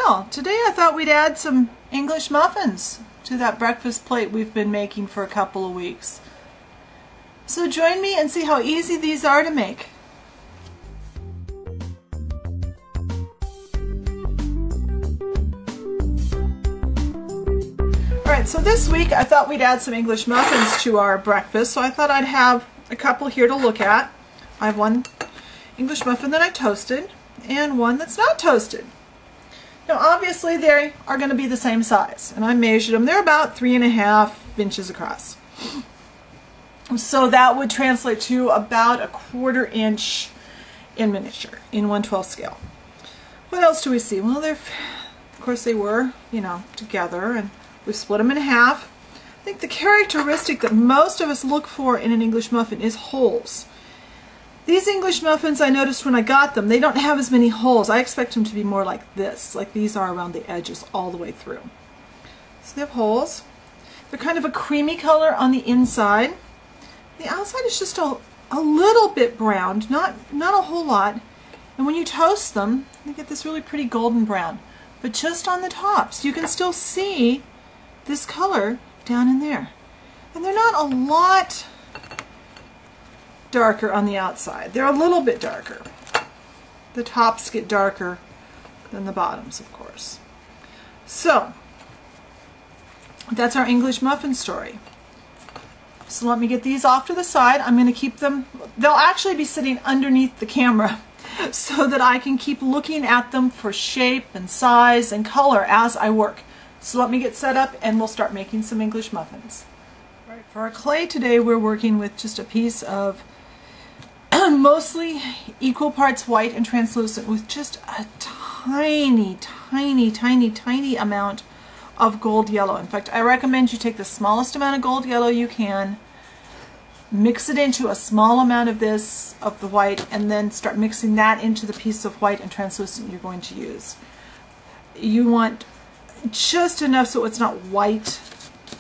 Well, today I thought we'd add some English muffins to that breakfast plate we've been making for a couple of weeks. So join me and see how easy these are to make. Alright, so this week I thought we'd add some English muffins to our breakfast, so I thought I'd have a couple here to look at. I have one English muffin that I toasted and one that's not toasted. Now obviously they are going to be the same size, and I measured them. They're about 3.5 inches across. So that would translate to about 1/4 inch in miniature, in 1/12 scale. What else do we see? Well, of course they were, together, and we split them in half. I think the characteristic that most of us look for in an English muffin is holes. These English muffins, I noticed when I got them, they don't have as many holes. I expect them to be more like this, like these are around the edges all the way through. So they have holes. They're kind of a creamy color on the inside. The outside is just a little bit browned, not a whole lot. And when you toast them, you get this really pretty golden brown. But just on the tops, you can still see this color down in there. And they're not a lot darker on the outside. They're a little bit darker. The tops get darker than the bottoms, of course. So that's our English muffin story. So let me get these off to the side. I'm going to keep them, they'll actually be sitting underneath the camera so that I can keep looking at them for shape and size and color as I work. So let me get set up and we'll start making some English muffins. All right, for our clay today we're working with just a piece of mostly equal parts white and translucent with just a tiny amount of gold yellow. In fact, I recommend you take the smallest amount of gold yellow you can, mix it into a small amount of this, of the white, and then start mixing that into the piece of white and translucent you're going to use. You want just enough so it's not white,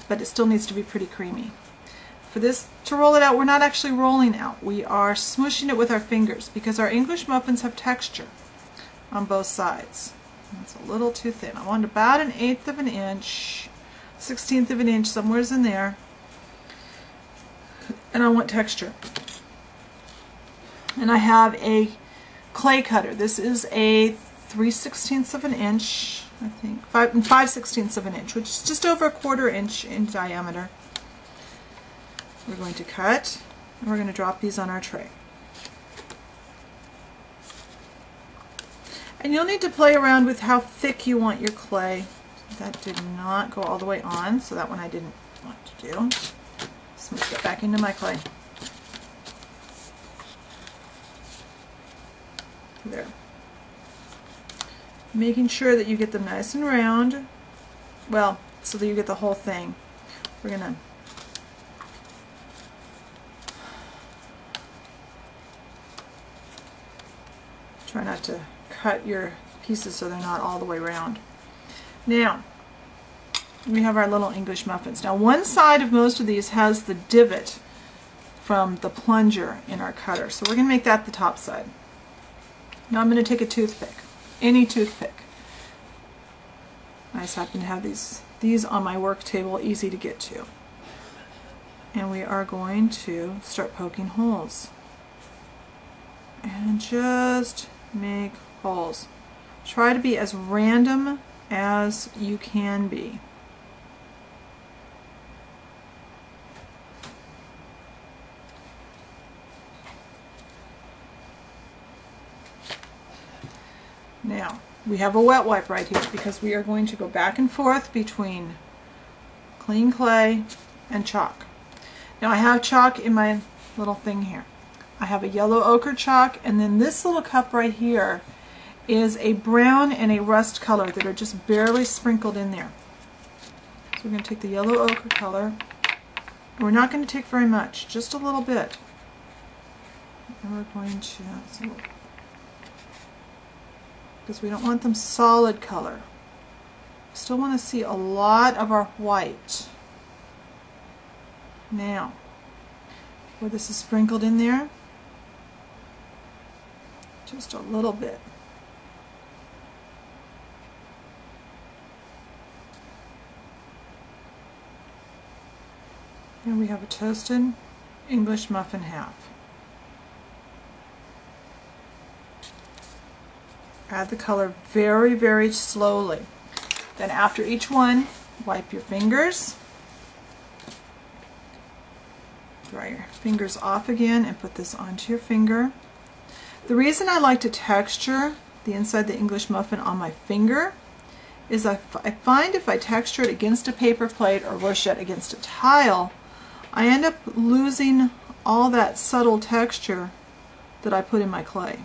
but it still needs to be pretty creamy. For this to roll it out, we're not actually rolling out. We are smushing it with our fingers because our English muffins have texture on both sides. It's a little too thin. I want about 1/8 of an inch, 1/16 of an inch, somewhere's in there. And I want texture. And I have a clay cutter. This is a 3/16 of an inch, I think, 5/16 of an inch, which is just over 1/4 inch in diameter. We're going to cut, and we're going to drop these on our tray. And you'll need to play around with how thick you want your clay. That did not go all the way on, so that one I didn't want to do. So let's get back into my clay. There. Making sure that you get them nice and round, well, so that you get the whole thing. We're going to try not to cut your pieces so they're not all the way round. Now, we have our little English muffins. Now, one side of most of these has the divot from the plunger in our cutter, so we're going to make that the top side. Now I'm going to take a toothpick, any toothpick. I just happen to have these on my work table, easy to get to. And we are going to start poking holes. And just make holes. Try to be as random as you can be. Now, we have a wet wipe right here because we are going to go back and forth between clean clay and chalk. Now I have chalk in my little thing here. I have a yellow ochre chalk, and then this little cup right here is a brown and a rust color that are just barely sprinkled in there. So we're going to take the yellow ochre color. We're not going to take very much, just a little bit. And we're going to, because we don't want them solid color. Still want to see a lot of our white. Now, where this is sprinkled in there, just a little bit. Here we have a toasted English muffin half. Add the color very, very slowly. Then after each one, wipe your fingers. Dry your fingers off again and put this onto your finger. The reason I like to texture the inside of the English muffin on my finger is I find if I texture it against a paper plate or worse yet against a tile, I end up losing all that subtle texture that I put in my clay.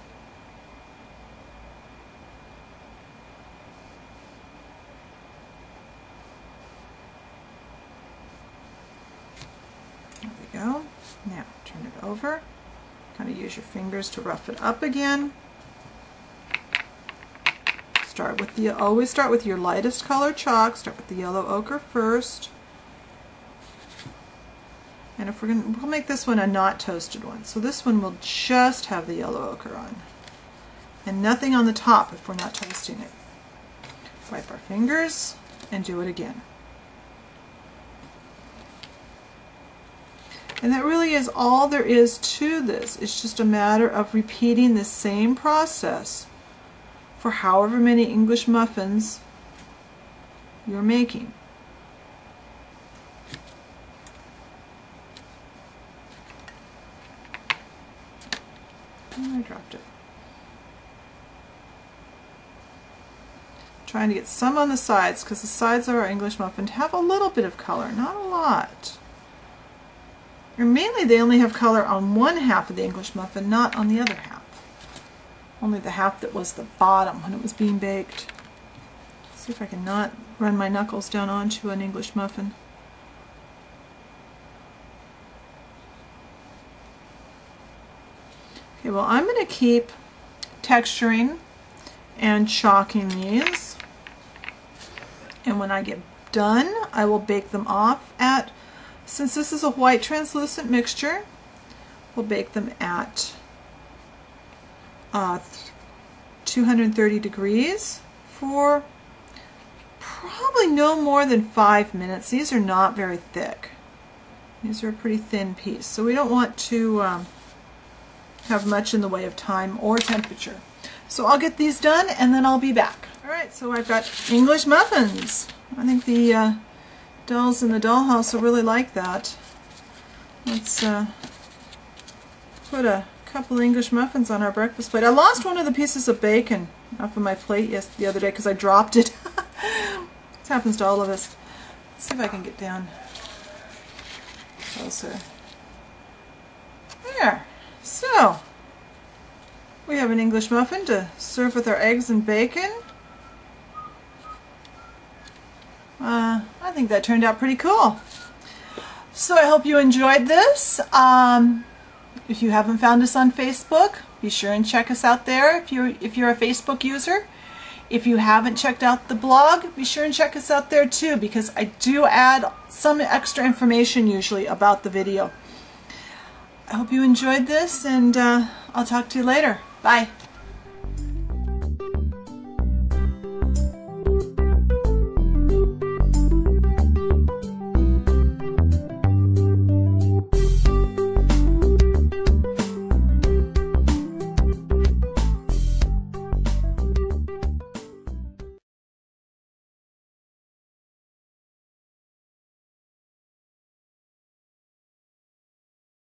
There we go. Now turn it over. Kind of use your fingers to rough it up again. Always start with your lightest color chalk. Start with the yellow ochre first. And if we'll make this one a not toasted one. So this one will just have the yellow ochre on. And nothing on the top if we're not toasting it. Wipe our fingers and do it again. And that really is all there is to this. It's just a matter of repeating the same process for however many English muffins you're making. Oh, I dropped it. Trying to get some on the sides because the sides of our English muffin have a little bit of color, not a lot. And mainly they only have color on one half of the English muffin, not on the other half. Only the half that was the bottom when it was being baked. Let's see if I can not run my knuckles down onto an English muffin. Okay, well I'm going to keep texturing and chalking these. And when I get done, I will bake them off at, since this is a white translucent mixture, we'll bake them at 230 degrees for probably no more than 5 minutes. These are not very thick. These are a pretty thin piece, so we don't want to have much in the way of time or temperature. So I'll get these done and then I'll be back. Alright, so I've got English muffins. I think the dolls in the dollhouse will really like that. Let's put a couple of English muffins on our breakfast plate. I lost one of the pieces of bacon off of my plate the other day because I dropped it. This happens to all of us. Let's see if I can get down closer. There. So, we have an English muffin to serve with our eggs and bacon. I think that turned out pretty cool. So I hope you enjoyed this. If you haven't found us on Facebook, be sure and check us out there if you're a Facebook user. If you haven't checked out the blog, be sure and check us out there too, because I do add some extra information usually about the video. I hope you enjoyed this, and I'll talk to you later. Bye.